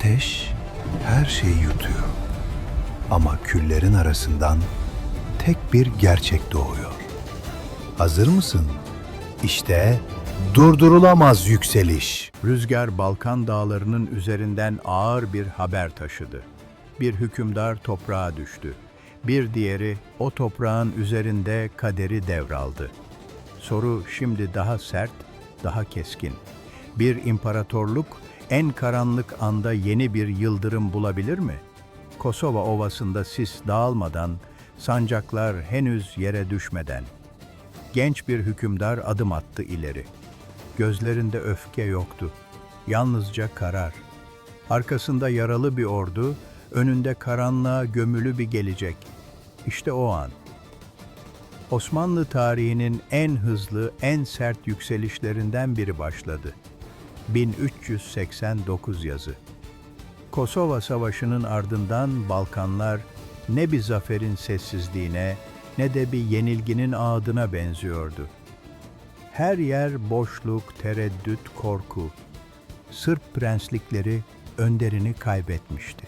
Ateş her şeyi yutuyor. Ama küllerin arasından tek bir gerçek doğuyor. Hazır mısın? İşte durdurulamaz yükseliş. Rüzgar Balkan dağlarının üzerinden ağır bir haber taşıdı. Bir hükümdar toprağa düştü. Bir diğeri o toprağın üzerinde kaderi devraldı. Soru şimdi daha sert, daha keskin. Bir imparatorluk en karanlık anda yeni bir yıldırım bulabilir mi? Kosova Ovası'nda sis dağılmadan, sancaklar henüz yere düşmeden. Genç bir hükümdar adım attı ileri. Gözlerinde öfke yoktu. Yalnızca karar. Arkasında yaralı bir ordu, önünde karanlığa gömülü bir gelecek. İşte o an. Osmanlı tarihinin en hızlı, en sert yükselişlerinden biri başladı. 1389 yazı. Kosova Savaşı'nın ardından Balkanlar ne bir zaferin sessizliğine ne de bir yenilginin ağıdına benziyordu. Her yer boşluk, tereddüt, korku. Sırp prenslikleri önderini kaybetmişti.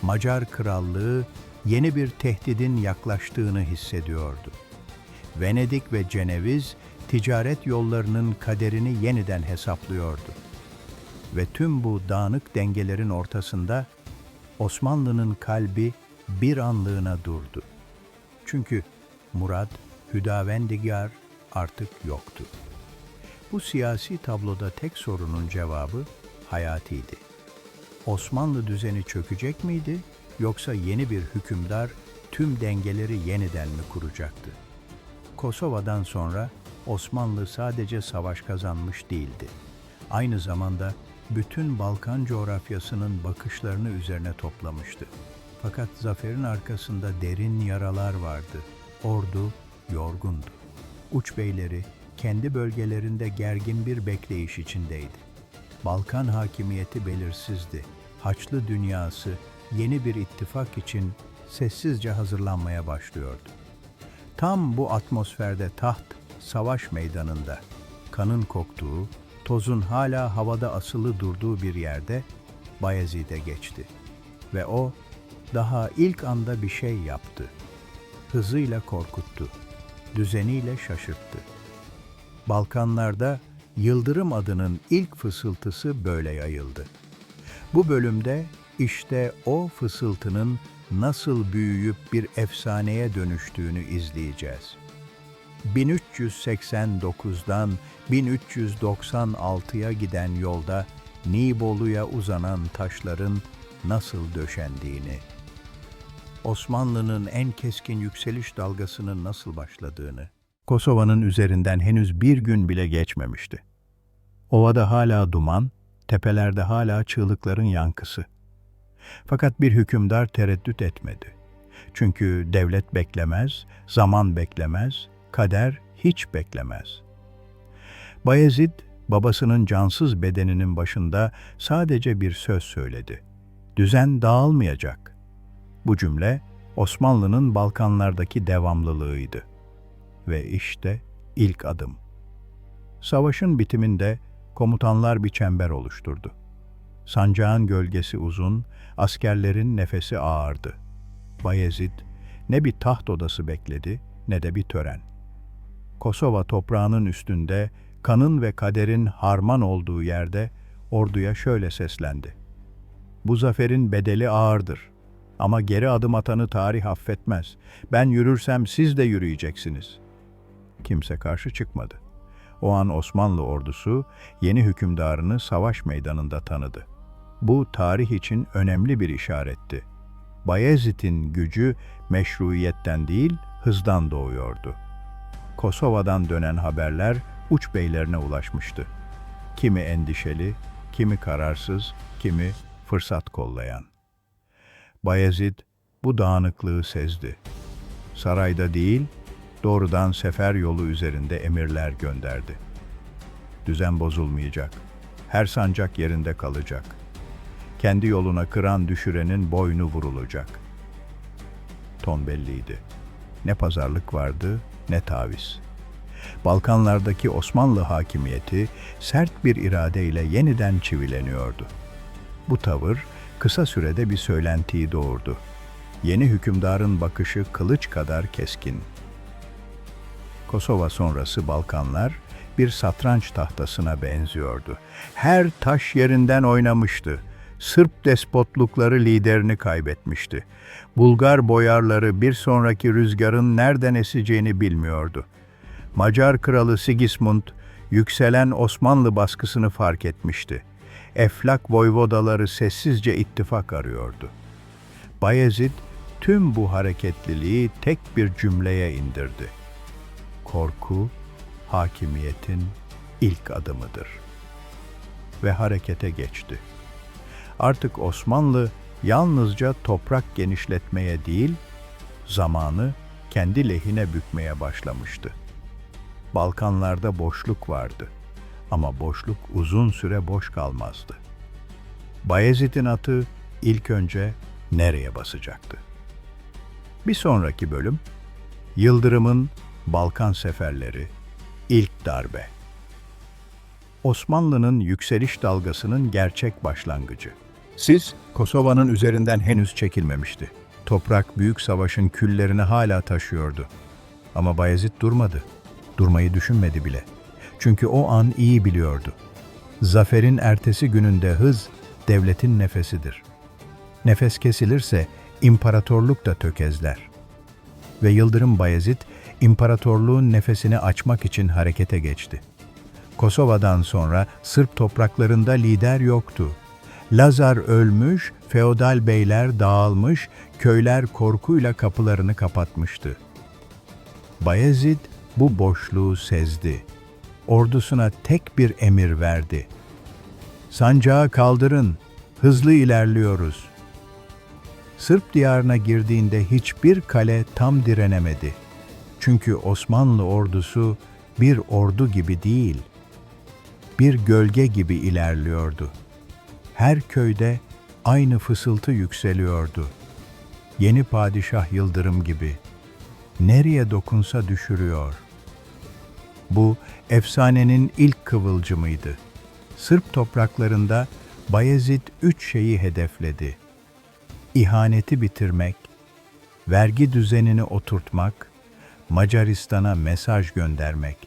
Macar krallığı yeni bir tehdidin yaklaştığını hissediyordu. Venedik ve Ceneviz ticaret yollarının kaderini yeniden hesaplıyordu. Ve tüm bu dağınık dengelerin ortasında Osmanlı'nın kalbi bir anlığına durdu. Çünkü Murad Hüdavendigar artık yoktu. Bu siyasi tabloda tek sorunun cevabı hayatiydi. Osmanlı düzeni çökecek miydi yoksa yeni bir hükümdar tüm dengeleri yeniden mi kuracaktı? Kosova'dan sonra Osmanlı sadece savaş kazanmış değildi. Aynı zamanda bütün Balkan coğrafyasının bakışlarını üzerine toplamıştı. Fakat zaferin arkasında derin yaralar vardı. Ordu yorgundu. Uçbeyleri kendi bölgelerinde gergin bir bekleyiş içindeydi. Balkan hakimiyeti belirsizdi. Haçlı dünyası yeni bir ittifak için sessizce hazırlanmaya başlıyordu. Tam bu atmosferde taht, savaş meydanında, kanın koktuğu, tozun hala havada asılı durduğu bir yerde Bayezid'e geçti. Ve o, daha ilk anda bir şey yaptı. Hızıyla korkuttu, düzeniyle şaşırttı. Balkanlarda Yıldırım adının ilk fısıltısı böyle yayıldı. Bu bölümde işte o fısıltının nasıl büyüyüp bir efsaneye dönüştüğünü izleyeceğiz. 1389'dan 1396'ya giden yolda Nibolu'ya uzanan taşların nasıl döşendiğini, Osmanlı'nın en keskin yükseliş dalgasının nasıl başladığını, Kosova'nın üzerinden henüz bir gün bile geçmemişti. Ovada hala duman, tepelerde hala çığlıkların yankısı. Fakat bir hükümdar tereddüt etmedi. Çünkü devlet beklemez, zaman beklemez, kader hiç beklemez. Bayezid, babasının cansız bedeninin başında sadece bir söz söyledi. Düzen dağılmayacak. Bu cümle Osmanlı'nın Balkanlardaki devamlılığıydı. Ve işte ilk adım. Savaşın bitiminde komutanlar bir çember oluşturdu. Sancağın gölgesi uzun, askerlerin nefesi ağırdı. Bayezid ne bir taht odası bekledi ne de bir tören. Kosova toprağının üstünde, kanın ve kaderin harman olduğu yerde orduya şöyle seslendi. Bu zaferin bedeli ağırdır. Ama geri adım atanı tarih affetmez. Ben yürürsem siz de yürüyeceksiniz. Kimse karşı çıkmadı. O an Osmanlı ordusu yeni hükümdarını savaş meydanında tanıdı. Bu tarih için önemli bir işaretti. Bayezid'in gücü meşruiyetten değil, hızdan doğuyordu. Kosova'dan dönen haberler uç beylerine ulaşmıştı. Kimi endişeli, kimi kararsız, kimi fırsat kollayan. Bayezid bu dağınıklığı sezdi. Sarayda değil, doğrudan sefer yolu üzerinde emirler gönderdi. Düzen bozulmayacak, her sancak yerinde kalacak. Kendi yoluna kıran düşürenin boynu vurulacak. Ton belliydi. Ne pazarlık vardı, ne taviz. Balkanlardaki Osmanlı hakimiyeti sert bir iradeyle yeniden çivileniyordu. Bu tavır kısa sürede bir söylentiyi doğurdu. Yeni hükümdarın bakışı kılıç kadar keskin. Kosova sonrası Balkanlar bir satranç tahtasına benziyordu. Her taş yerinden oynamıştı. Sırp despotlukları liderini kaybetmişti. Bulgar boyarları bir sonraki rüzgarın nereden eseceğini bilmiyordu. Macar kralı Sigismund, yükselen Osmanlı baskısını fark etmişti. Eflak voyvodaları sessizce ittifak arıyordu. Bayezid, tüm bu hareketliliği tek bir cümleye indirdi. Korku, hakimiyetin ilk adımıdır. Ve harekete geçti. Artık Osmanlı yalnızca toprak genişletmeye değil, zamanı kendi lehine bükmeye başlamıştı. Balkanlarda boşluk vardı ama boşluk uzun süre boş kalmazdı. Bayezid'in atı ilk önce nereye basacaktı? Bir sonraki bölüm, Yıldırım'ın Balkan seferleri, ilk darbe. Osmanlı'nın yükseliş dalgasının gerçek başlangıcı. Kosova'nın üzerinden henüz çekilmemişti. Toprak büyük savaşın küllerini hala taşıyordu. Ama Bayezid durmadı. Durmayı düşünmedi bile. Çünkü o an iyi biliyordu. Zaferin ertesi gününde hız, devletin nefesidir. Nefes kesilirse imparatorluk da tökezler. Ve Yıldırım Bayezid, imparatorluğun nefesini açmak için harekete geçti. Kosova'dan sonra Sırp topraklarında lider yoktu. Lazar ölmüş, feodal beyler dağılmış, köyler korkuyla kapılarını kapatmıştı. Bayezid bu boşluğu sezdi. Ordusuna tek bir emir verdi. "Sancağı kaldırın, hızlı ilerliyoruz." Sırp diyarına girdiğinde hiçbir kale tam direnemedi. Çünkü Osmanlı ordusu bir ordu gibi değil, bir gölge gibi ilerliyordu. Her köyde aynı fısıltı yükseliyordu. Yeni padişah Yıldırım gibi. Nereye dokunsa düşürüyor. Bu efsanenin ilk kıvılcımıydı. Sırp topraklarında Bayezid 3 şeyi hedefledi: İhaneti bitirmek, vergi düzenini oturtmak, Macaristan'a mesaj göndermek.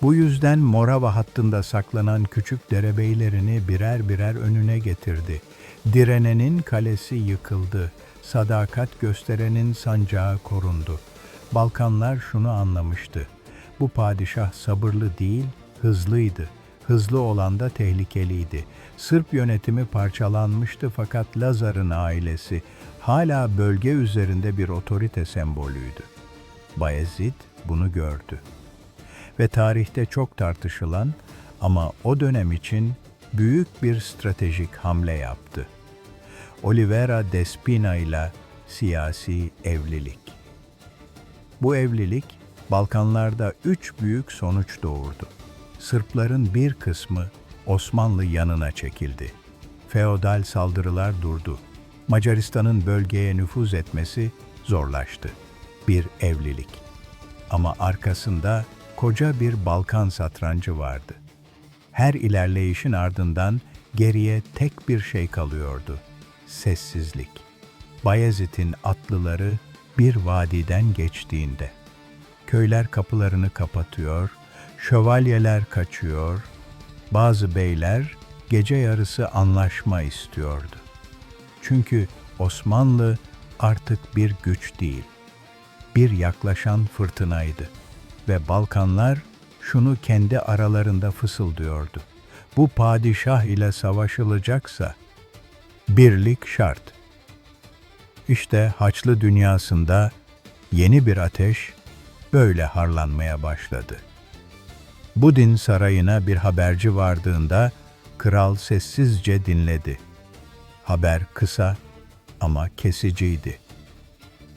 Bu yüzden Morava hattında saklanan küçük derebeylerini birer birer önüne getirdi. Direnenin kalesi yıkıldı, sadakat gösterenin sancağı korundu. Balkanlar şunu anlamıştı: bu padişah sabırlı değil, hızlıydı. Hızlı olan da tehlikeliydi. Sırp yönetimi parçalanmıştı fakat Lazar'ın ailesi hala bölge üzerinde bir otorite sembolüydü. Bayezid bunu gördü. Ve tarihte çok tartışılan ama o dönem için büyük bir stratejik hamle yaptı. Oliveira Despina ile siyasi evlilik. Bu evlilik Balkanlarda 3 büyük sonuç doğurdu. Sırpların bir kısmı Osmanlı yanına çekildi. Feodal saldırılar durdu. Macaristan'ın bölgeye nüfuz etmesi zorlaştı. Bir evlilik. Ama arkasında koca bir Balkan satrancı vardı. Her ilerleyişin ardından geriye tek bir şey kalıyordu: sessizlik. Bayezid'in atlıları bir vadiden geçtiğinde, köyler kapılarını kapatıyor, şövalyeler kaçıyor, bazı beyler gece yarısı anlaşma istiyordu. Çünkü Osmanlı artık bir güç değil, bir yaklaşan fırtınaydı ve Balkanlar şunu kendi aralarında fısıldıyordu: bu padişah ile savaşılacaksa birlik şart. İşte Haçlı dünyasında yeni bir ateş böyle harlanmaya başladı. Budin sarayına bir haberci vardığında kral sessizce dinledi. Haber kısa ama kesiciydi.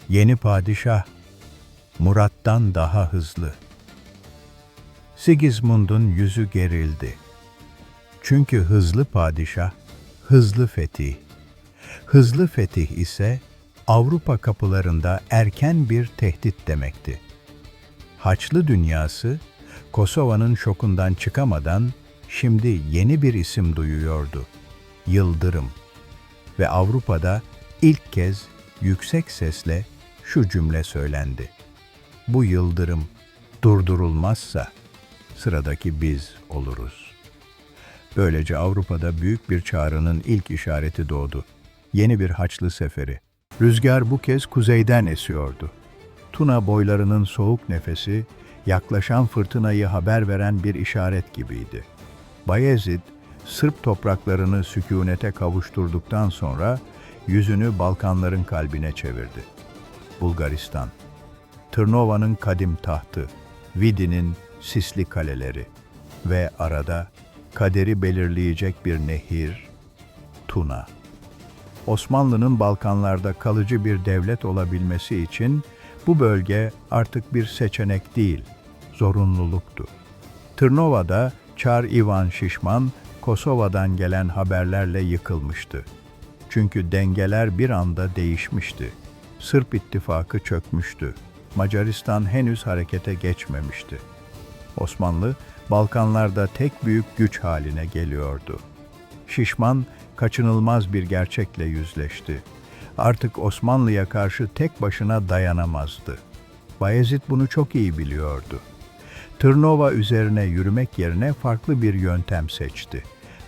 Yeni padişah Murat'tan daha hızlı. Sigismund'un yüzü gerildi. Çünkü hızlı padişah, hızlı fetih. Hızlı fetih ise Avrupa kapılarında erken bir tehdit demekti. Haçlı dünyası, Kosova'nın şokundan çıkamadan şimdi yeni bir isim duyuyordu: yıldırım. Ve Avrupa'da ilk kez yüksek sesle şu cümle söylendi: bu yıldırım durdurulmazsa sıradaki biz oluruz. Böylece Avrupa'da büyük bir çağrının ilk işareti doğdu. Yeni bir Haçlı seferi. Rüzgar bu kez kuzeyden esiyordu. Tuna boylarının soğuk nefesi, yaklaşan fırtınayı haber veren bir işaret gibiydi. Bayezid, Sırp topraklarını sükûnete kavuşturduktan sonra yüzünü Balkanların kalbine çevirdi. Bulgaristan, Tırnova'nın kadim tahtı, Vidin'in sisli kaleleri ve arada kaderi belirleyecek bir nehir, Tuna. Osmanlı'nın Balkanlarda kalıcı bir devlet olabilmesi için bu bölge artık bir seçenek değil, zorunluluktu. Tırnova'da Çar Ivan Şişman, Kosova'dan gelen haberlerle yıkılmıştı. Çünkü dengeler bir anda değişmişti. Sırp ittifakı çökmüştü. Macaristan henüz harekete geçmemişti. Osmanlı, Balkanlarda tek büyük güç haline geliyordu. Şişman, kaçınılmaz bir gerçekle yüzleşti. Artık Osmanlı'ya karşı tek başına dayanamazdı. Bayezid bunu çok iyi biliyordu. Tırnova üzerine yürümek yerine farklı bir yöntem seçti.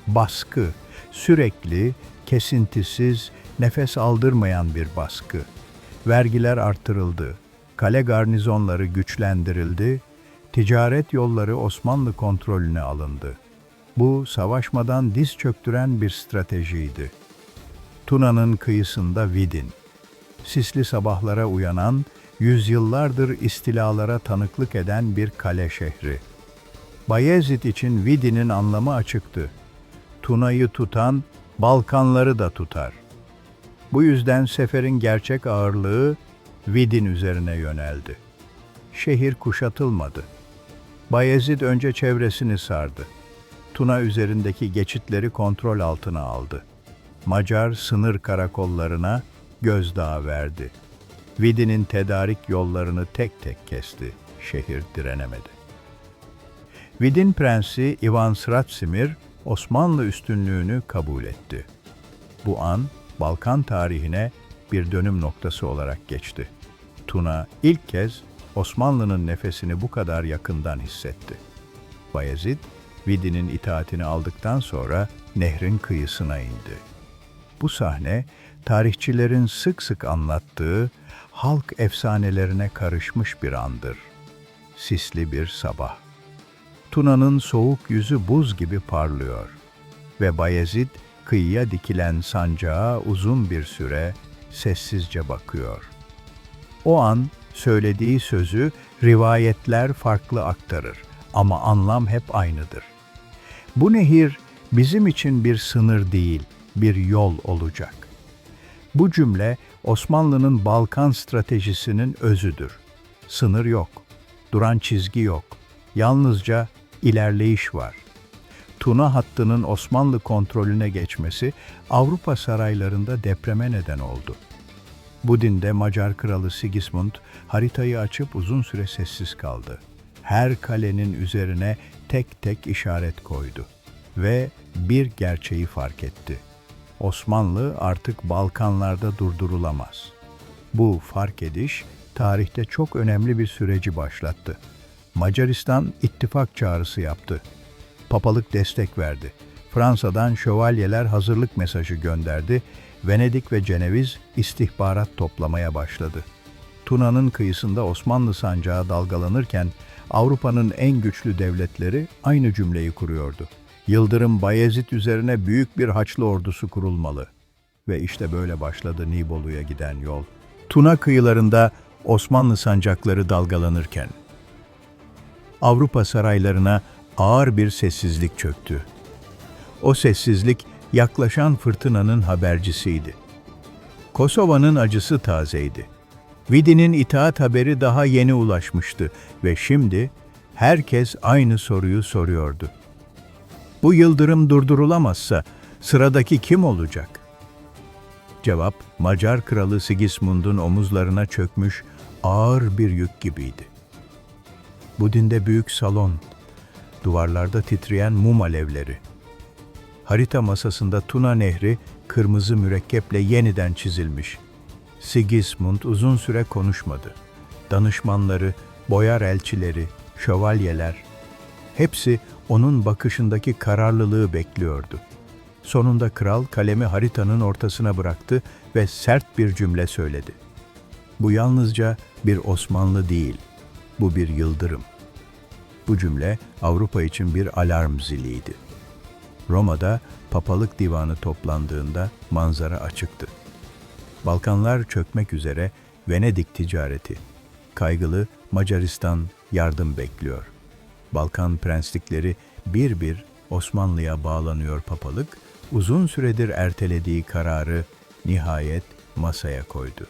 Baskı, sürekli, kesintisiz, nefes aldırmayan bir baskı. Vergiler artırıldı, kale garnizonları güçlendirildi, ticaret yolları Osmanlı kontrolüne alındı. Bu, savaşmadan diz çöktüren bir stratejiydi. Tuna'nın kıyısında Vidin, sisli sabahlara uyanan, yüzyıllardır istilalara tanıklık eden bir kale şehri. Bayezid için Vidin'in anlamı açıktı. Tuna'yı tutan, Balkanları da tutar. Bu yüzden seferin gerçek ağırlığı Vidin üzerine yöneldi. Şehir kuşatılmadı. Bayezid önce çevresini sardı. Tuna üzerindeki geçitleri kontrol altına aldı. Macar sınır karakollarına gözdağı verdi. Vidin'in tedarik yollarını tek tek kesti. Şehir direnemedi. Vidin Prensi Ivan Sratsimir, Osmanlı üstünlüğünü kabul etti. Bu an, Balkan tarihine bir dönüm noktası olarak geçti. Tuna ilk kez Osmanlı'nın nefesini bu kadar yakından hissetti. Bayezid, Vidin'in itaatini aldıktan sonra nehrin kıyısına indi. Bu sahne, tarihçilerin sık sık anlattığı halk efsanelerine karışmış bir andır. Sisli bir sabah. Tuna'nın soğuk yüzü buz gibi parlıyor ve Bayezid, kıyıya dikilen sancağa uzun bir süre sessizce bakıyor. O an söylediği sözü rivayetler farklı aktarır ama anlam hep aynıdır. Bu nehir bizim için bir sınır değil, bir yol olacak. Bu cümle Osmanlı'nın Balkan stratejisinin özüdür. Sınır yok, duran çizgi yok, yalnızca ilerleyiş var. Tuna hattının Osmanlı kontrolüne geçmesi Avrupa saraylarında depreme neden oldu. Budin'de Macar kralı Sigismund haritayı açıp uzun süre sessiz kaldı. Her kalenin üzerine tek tek işaret koydu ve bir gerçeği fark etti. Osmanlı artık Balkanlarda durdurulamaz. Bu fark ediş tarihte çok önemli bir süreci başlattı. Macaristan ittifak çağrısı yaptı. Papalık destek verdi. Fransa'dan şövalyeler hazırlık mesajı gönderdi. Venedik ve Ceneviz istihbarat toplamaya başladı. Tuna'nın kıyısında Osmanlı sancağı dalgalanırken Avrupa'nın en güçlü devletleri aynı cümleyi kuruyordu. Yıldırım Bayezid üzerine büyük bir Haçlı ordusu kurulmalı. Ve işte böyle başladı Nibolu'ya giden yol. Tuna kıyılarında Osmanlı sancakları dalgalanırken Avrupa saraylarına ağır bir sessizlik çöktü. O sessizlik yaklaşan fırtınanın habercisiydi. Kosova'nın acısı tazeydi. Vidin'in itaat haberi daha yeni ulaşmıştı ve şimdi herkes aynı soruyu soruyordu. Bu yıldırım durdurulamazsa sıradaki kim olacak? Cevap, Macar kralı Sigismund'un omuzlarına çökmüş ağır bir yük gibiydi. Budin'de büyük salon, duvarlarda titreyen mum alevleri. Harita masasında Tuna Nehri kırmızı mürekkeple yeniden çizilmiş. Sigismund uzun süre konuşmadı. Danışmanları, boyar elçileri, şövalyeler, hepsi onun bakışındaki kararlılığı bekliyordu. Sonunda kral kalemi haritanın ortasına bıraktı ve sert bir cümle söyledi. Bu yalnızca bir Osmanlı değil, bu bir yıldırım. Bu cümle Avrupa için bir alarm ziliydi. Roma'da papalık divanı toplandığında manzara açıktı. Balkanlar çökmek üzere, Venedik ticareti. Kaygılı Macaristan yardım bekliyor. Balkan prenslikleri bir bir Osmanlı'ya bağlanıyor papalık, uzun süredir ertelediği kararı nihayet masaya koydu.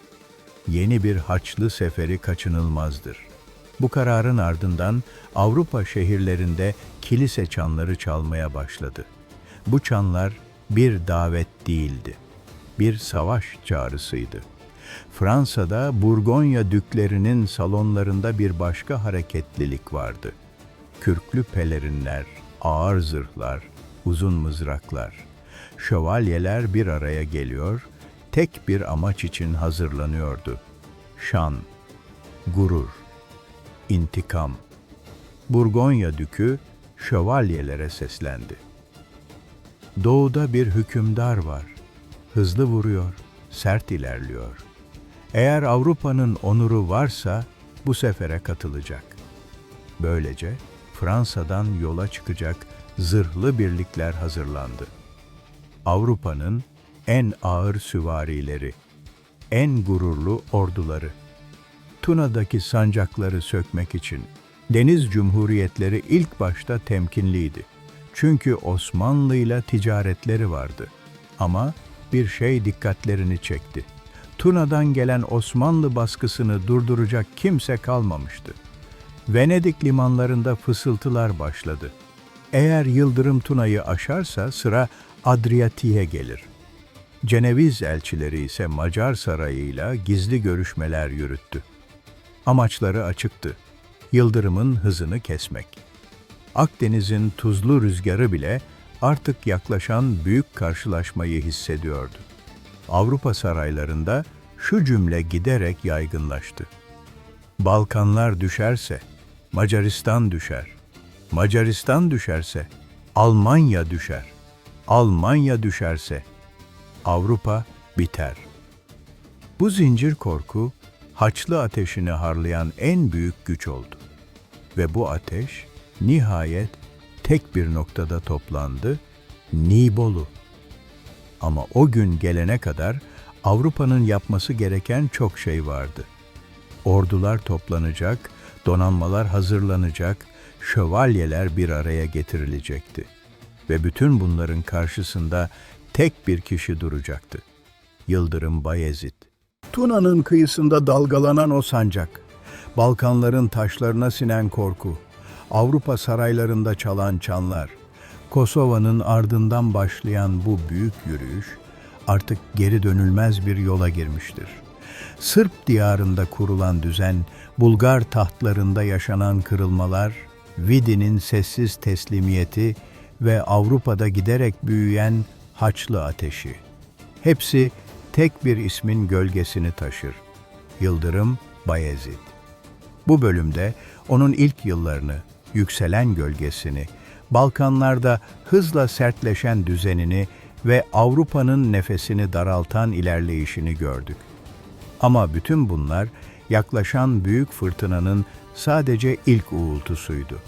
Yeni bir Haçlı seferi kaçınılmazdır. Bu kararın ardından Avrupa şehirlerinde kilise çanları çalmaya başladı. Bu çanlar bir davet değildi, bir savaş çağrısıydı. Fransa'da Burgonya düklerinin salonlarında bir başka hareketlilik vardı. Kürklü pelerinler, ağır zırhlar, uzun mızraklar. Şövalyeler bir araya geliyor, tek bir amaç için hazırlanıyordu. Şan, gurur, intikam. Burgonya dükü şövalyelere seslendi. Doğuda bir hükümdar var. Hızlı vuruyor, sert ilerliyor. Eğer Avrupa'nın onuru varsa bu sefere katılacak. Böylece Fransa'dan yola çıkacak zırhlı birlikler hazırlandı. Avrupa'nın en ağır süvarileri, en gururlu orduları. Tuna'daki sancakları sökmek için deniz cumhuriyetleri ilk başta temkinliydi. Çünkü Osmanlı ile ticaretleri vardı. Ama bir şey dikkatlerini çekti. Tuna'dan gelen Osmanlı baskısını durduracak kimse kalmamıştı. Venedik limanlarında fısıltılar başladı. Eğer Yıldırım Tuna'yı aşarsa sıra Adriyatik'e gelir. Ceneviz elçileri ise Macar sarayıyla gizli görüşmeler yürüttü. Amaçları açıktı. Yıldırım'ın hızını kesmek. Akdeniz'in tuzlu rüzgarı bile artık yaklaşan büyük karşılaşmayı hissediyordu. Avrupa saraylarında şu cümle giderek yaygınlaştı. Balkanlar düşerse Macaristan düşer. Macaristan düşerse Almanya düşer. Almanya düşerse Avrupa biter. Bu zincir korku Haçlı ateşini harlayan en büyük güç oldu. Ve bu ateş nihayet tek bir noktada toplandı, Nibolu. Ama o gün gelene kadar Avrupa'nın yapması gereken çok şey vardı. Ordular toplanacak, donanmalar hazırlanacak, şövalyeler bir araya getirilecekti. Ve bütün bunların karşısında tek bir kişi duracaktı. Yıldırım Bayezid. Tuna'nın kıyısında dalgalanan o sancak, Balkanların taşlarına sinen korku, Avrupa saraylarında çalan çanlar, Kosova'nın ardından başlayan bu büyük yürüyüş artık geri dönülmez bir yola girmiştir. Sırp diyarında kurulan düzen, Bulgar tahtlarında yaşanan kırılmalar, Vidi'nin sessiz teslimiyeti ve Avrupa'da giderek büyüyen Haçlı ateşi. Hepsi tek bir ismin gölgesini taşır. Yıldırım Bayezid. Bu bölümde onun ilk yıllarını, yükselen gölgesini, Balkanlarda hızla sertleşen düzenini ve Avrupa'nın nefesini daraltan ilerleyişini gördük. Ama bütün bunlar yaklaşan büyük fırtınanın sadece ilk uğultusuydu.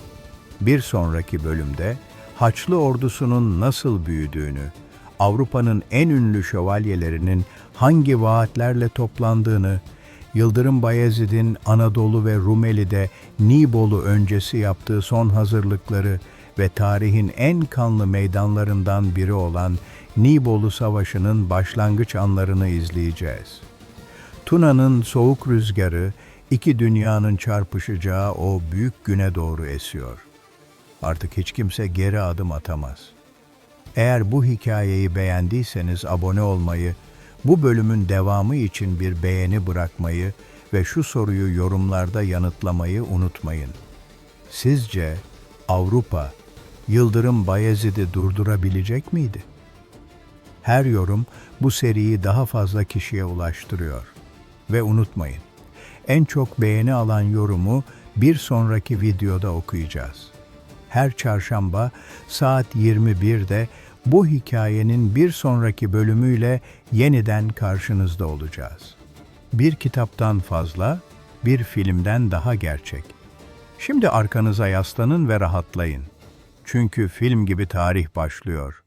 Bir sonraki bölümde Haçlı ordusunun nasıl büyüdüğünü, Avrupa'nın en ünlü şövalyelerinin hangi vaatlerle toplandığını, Yıldırım Bayezid'in Anadolu ve Rumeli'de Nibolu öncesi yaptığı son hazırlıkları ve tarihin en kanlı meydanlarından biri olan Nibolu Savaşı'nın başlangıç anlarını izleyeceğiz. Tuna'nın soğuk rüzgarı, iki dünyanın çarpışacağı o büyük güne doğru esiyor. Artık hiç kimse geri adım atamaz. Eğer bu hikayeyi beğendiyseniz abone olmayı, bu bölümün devamı için bir beğeni bırakmayı ve şu soruyu yorumlarda yanıtlamayı unutmayın. Sizce Avrupa Yıldırım Bayezid'i durdurabilecek miydi? Her yorum bu seriyi daha fazla kişiye ulaştırıyor. Ve unutmayın, en çok beğeni alan yorumu bir sonraki videoda okuyacağız. Her çarşamba saat 21'de bu hikayenin bir sonraki bölümüyle yeniden karşınızda olacağız. Bir kitaptan fazla, bir filmden daha gerçek. Şimdi arkanıza yaslanın ve rahatlayın. Çünkü film gibi tarih başlıyor.